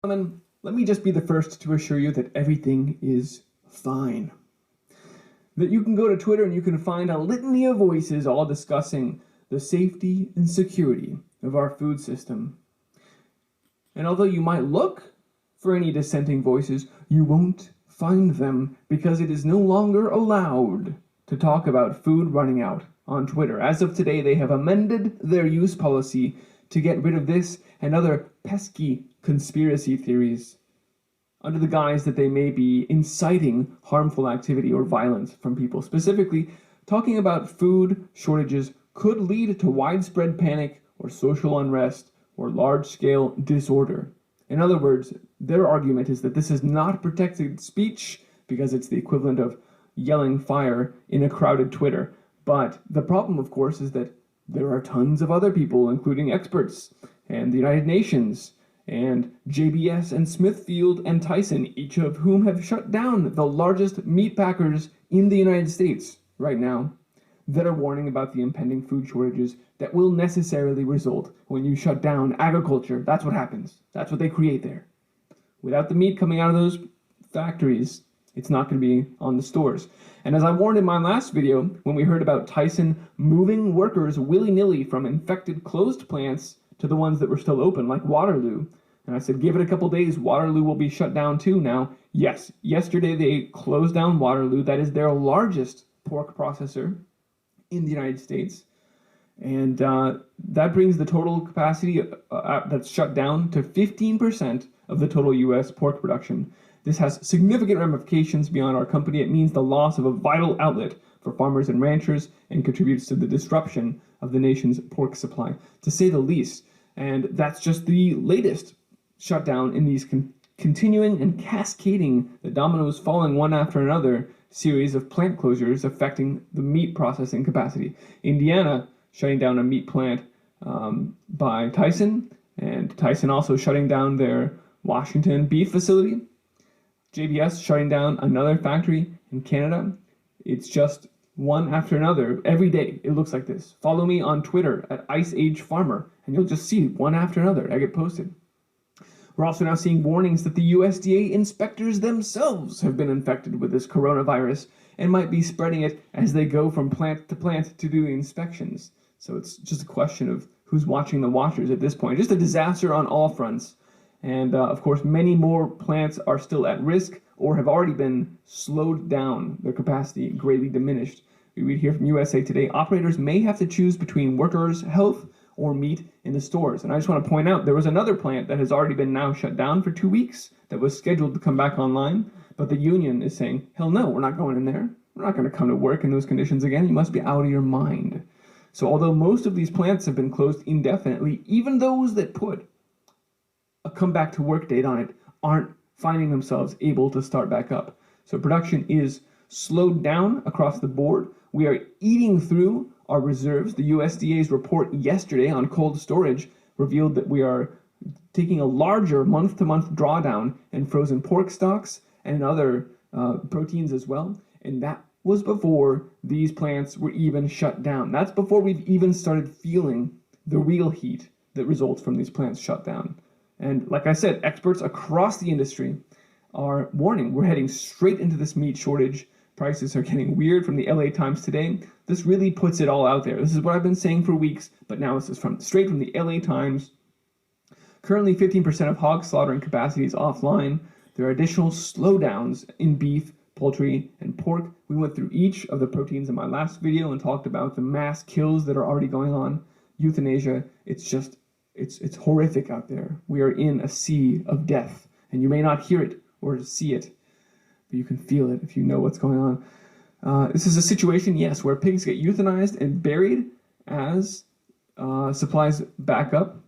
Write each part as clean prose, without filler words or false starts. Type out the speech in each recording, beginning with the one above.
Let me just be the first to assure you that everything is fine. That you can go to Twitter and you can find a litany of voices all discussing the safety and security of our food system. And although you might look for any dissenting voices, you won't find them because it is no longer allowed to talk about food running out on Twitter. As of today, they have amended their use policy to get rid of this and other pesky conspiracy theories under the guise that they may be inciting harmful activity or violence from people. Specifically, talking about food shortages could lead to widespread panic or social unrest or large-scale disorder. In other words, their argument is that this is not protected speech because it's the equivalent of yelling fire in a crowded Twitter. But the problem, of course, is that there are tons of other people, including experts and the United Nations and JBS and Smithfield and Tyson, each of whom have shut down the largest meat packers in the United States right now, that are warning about the impending food shortages that will necessarily result when you shut down agriculture. That's what happens. That's what they create there. Without the meat coming out of those factories, it's not going to be on the stores. And as I warned in my last video, when we heard about Tyson moving workers willy-nilly from infected closed plants to the ones that were still open, like Waterloo, and I said, give it a couple days, Waterloo will be shut down too now. Yes, yesterday they closed down Waterloo. That is their largest pork processor in the United States. And that brings the total capacity that's shut down to 15% of the total U.S. pork production. This has significant ramifications beyond our company. It means the loss of a vital outlet for farmers and ranchers and contributes to the disruption of the nation's pork supply, to say the least. And that's just the latest shutdown in these continuing and cascading, the dominoes falling one after another, series of plant closures affecting the meat processing capacity. Indiana shutting down a meat plant by Tyson, and Tyson also shutting down their Washington beef facility. JBS shutting down another factory in Canada. It's just one after another. Every day it looks like this. Follow me on Twitter at Ice Age Farmer, and you'll just see one after another. I get posted. We're also now seeing warnings that the USDA inspectors themselves have been infected with this coronavirus and might be spreading it as they go from plant to do the inspections. So it's just a question of who's watching the watchers at this point. Just a disaster on all fronts. And of course, many more plants are still at risk or have already been slowed down, their capacity greatly diminished. We read here from USA Today, operators may have to choose between workers' health or meat in the stores. And I just want to point out, there was another plant that has already been now shut down for 2 weeks that was scheduled to come back online, but the union is saying, hell no, we're not going in there. We're not going to come to work in those conditions again. You must be out of your mind. So although most of these plants have been closed indefinitely, even those that put a come back to work date on it aren't finding themselves able to start back up. So production is slowed down across the board. We are eating through our reserves. The USDA's report yesterday on cold storage revealed that we are taking a larger month-to-month drawdown in frozen pork stocks and other proteins as well. And that was before these plants were even shut down. That's before we've even started feeling the real heat that results from these plants shut down. And like I said, experts across the industry are warning we're heading straight into this meat shortage. Prices are getting weird from the LA Times today. This really puts it all out there. This is what I've been saying for weeks, but now this is straight from the LA Times. Currently, 15% of hog slaughtering capacity is offline. There are additional slowdowns in beef, poultry, and pork. We went through each of the proteins in my last video and talked about the mass kills that are already going on. Euthanasia, it's horrific out there. We are in a sea of death, and you may not hear it or see it, but you can feel it if you know what's going on. This is a situation, yes, where pigs get euthanized and buried as supplies back up.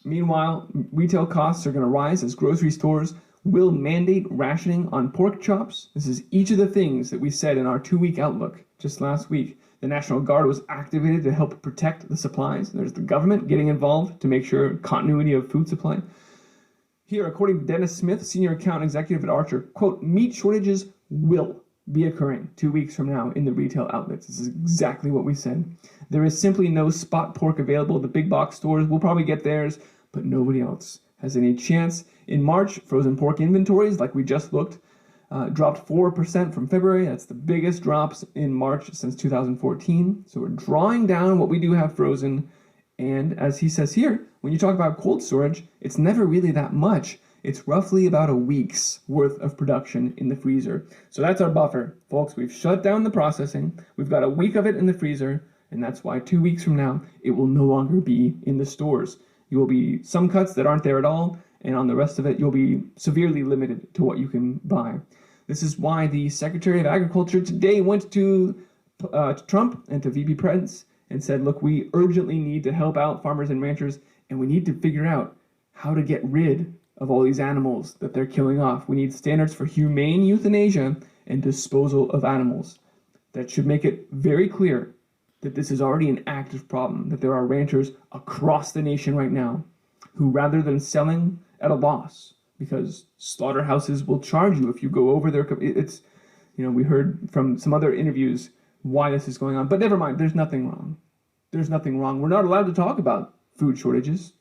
Meanwhile, retail costs are going to rise as grocery stores will mandate rationing on pork chops. This is each of the things that we said in our 2-week outlook just last week. The National Guard was activated to help protect the supplies. There's the government getting involved to make sure continuity of food supply. Here, according to Dennis Smith, senior account executive at Archer, quote, meat shortages will be occurring 2 weeks from now in the retail outlets. This is exactly what we said. There is simply no spot pork available. The big box stores will probably get theirs, but nobody else has any chance. In March, frozen pork inventories, like we just looked, dropped 4% from February. That's the biggest drops in March since 2014. So we're drawing down what we do have frozen. And as he says here, when you talk about cold storage, it's never really that much. It's roughly about a week's worth of production in the freezer. So that's our buffer. Folks, we've shut down the processing. We've got a week of it in the freezer. And that's why 2 weeks from now, it will no longer be in the stores. You will be some cuts that aren't there at all. And on the rest of it, you'll be severely limited to what you can buy. This is why the Secretary of Agriculture today went to Trump and to VP Pence and said, look, we urgently need to help out farmers and ranchers, and we need to figure out how to get rid of all these animals that they're killing off. We need standards for humane euthanasia and disposal of animals. That should make it very clear that this is already an active problem, that there are ranchers across the nation right now who, rather than selling at a loss, because slaughterhouses will charge you if you go over their, it's, we heard from some other interviews why this is going on, but never mind, there's nothing wrong. There's nothing wrong. We're not allowed to talk about food shortages,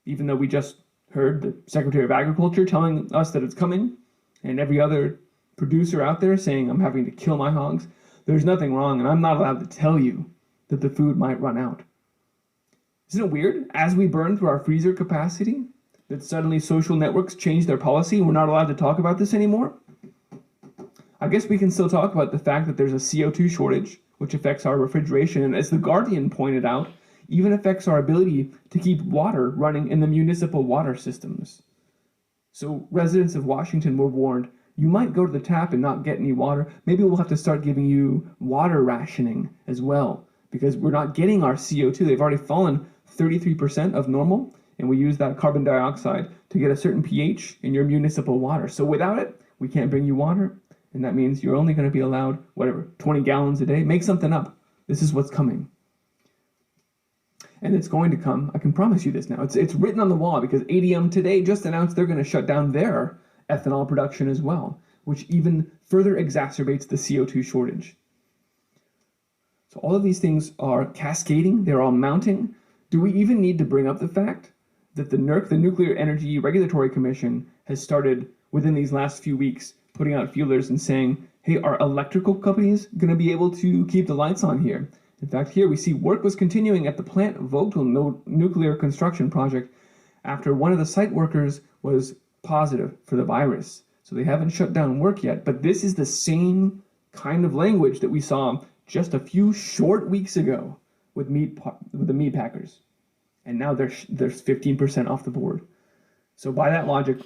even though we just heard the Secretary of Agriculture telling us that it's coming, and every other producer out there saying, I'm having to kill my hogs. There's nothing wrong, and I'm not allowed to tell you that the food might run out. Isn't it weird? As we burn through our freezer capacity, that suddenly social networks change their policy and we're not allowed to talk about this anymore? I guess we can still talk about the fact that there's a CO2 shortage, which affects our refrigeration, and as The Guardian pointed out, even affects our ability to keep water running in the municipal water systems. So residents of Washington were warned, you might go to the tap and not get any water. Maybe we'll have to start giving you water rationing as well, because we're not getting our CO2. They've already fallen 33% of normal, and we use that carbon dioxide to get a certain pH in your municipal water. So without it, we can't bring you water, and that means you're only going to be allowed, 20 gallons a day. Make something up. This is what's coming. And it's going to come. I can promise you this now. It's written on the wall, because ADM today just announced they're going to shut down their ethanol production as well, which even further exacerbates the CO2 shortage. So all of these things are cascading. They're all mounting. Do we even need to bring up the fact that the NERC, the Nuclear Energy Regulatory Commission, has started within these last few weeks putting out feelers and saying, hey, are electrical companies going to be able to keep the lights on here? In fact, here we see work was continuing at the Plant Vogtle nuclear construction project after one of the site workers was positive for the virus. So they haven't shut down work yet, but this is the same kind of language that we saw just a few short weeks ago with the meat packers. And now there's 15% off the board. So by that logic,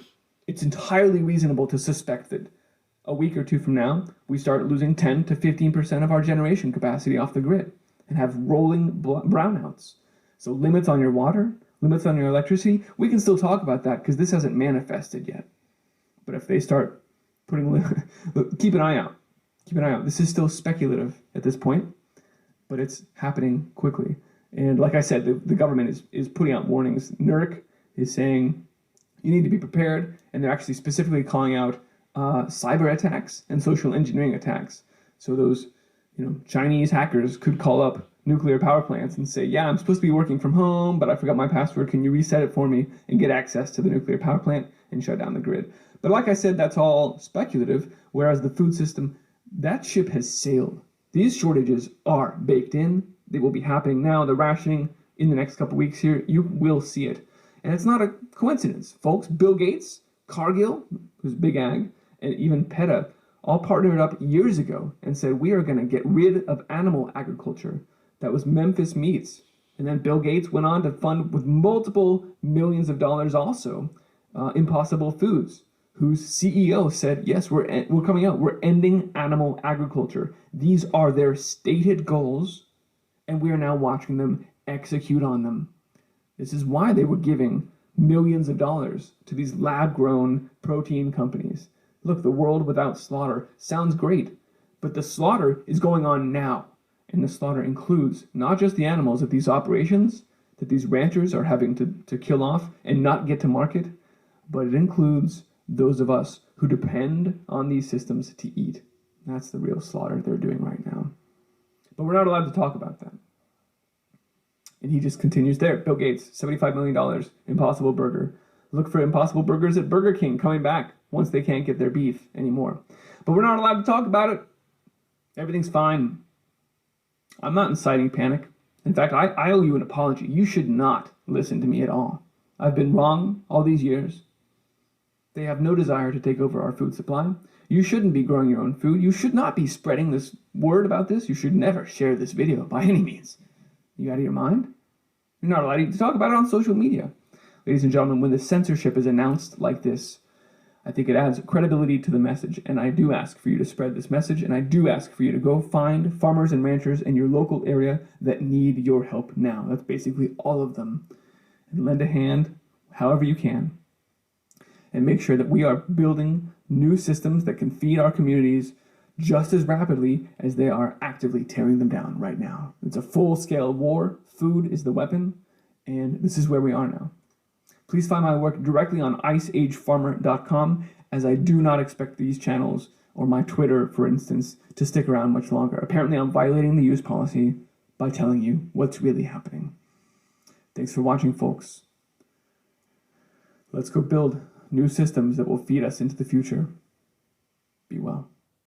it's entirely reasonable to suspect that a week or two from now, we start losing 10 to 15% of our generation capacity off the grid and have rolling brownouts. So limits on your water, limits on your electricity, we can still talk about that because this hasn't manifested yet. But if they start putting, keep an eye out. Keep an eye out. This is still speculative at this point, but it's happening quickly. And like I said, the government is putting out warnings. NERC is saying you need to be prepared, and they're actually specifically calling out cyber attacks and social engineering attacks. So those Chinese hackers could call up nuclear power plants and say, yeah, I'm supposed to be working from home, but I forgot my password. Can you reset it for me and get access to the nuclear power plant and shut down the grid? But like I said, that's all speculative, whereas the food system, that ship has sailed. These shortages are baked in. They will be happening now. The rationing in the next couple weeks here, you will see it. And it's not a coincidence, folks. Bill Gates, Cargill, who's big ag, and even PETA all partnered up years ago and said, we are going to get rid of animal agriculture. That was Memphis Meats. And then Bill Gates went on to fund with multiple millions of dollars also Impossible Foods, whose CEO said, yes, we're coming out. We're ending animal agriculture. These are their stated goals, and we are now watching them execute on them. This is why they were giving millions of dollars to these lab-grown protein companies. Look, the world without slaughter sounds great, but the slaughter is going on now. And the slaughter includes not just the animals at these operations that these ranchers are having to kill off and not get to market, but it includes those of us who depend on these systems to eat. That's the real slaughter they're doing right now. But we're not allowed to talk about that. And he just continues there. Bill Gates, $75 million, Impossible Burger. Look for Impossible Burgers at Burger King coming back once they can't get their beef anymore. But we're not allowed to talk about it. Everything's fine. I'm not inciting panic. In fact, I owe you an apology. You should not listen to me at all. I've been wrong all these years. They have no desire to take over our food supply. You shouldn't be growing your own food. You should not be spreading this word about this. You should never share this video by any means. You out of your mind? You're not allowed to talk about it on social media. Ladies and gentlemen, when the censorship is announced like this, I think it adds credibility to the message, and I do ask for you to spread this message, and I do ask for you to go find farmers and ranchers in your local area that need your help now. That's basically all of them. And lend a hand however you can, and make sure that we are building new systems that can feed our communities just as rapidly as they are actively tearing them down right now. It's a full-scale war. Food is the weapon, and this is where we are now. Please find my work directly on iceagefarmer.com, as I do not expect these channels, or my Twitter, for instance, to stick around much longer. Apparently, I'm violating the use policy by telling you what's really happening. Thanks for watching, folks. Let's go build new systems that will feed us into the future. Be well.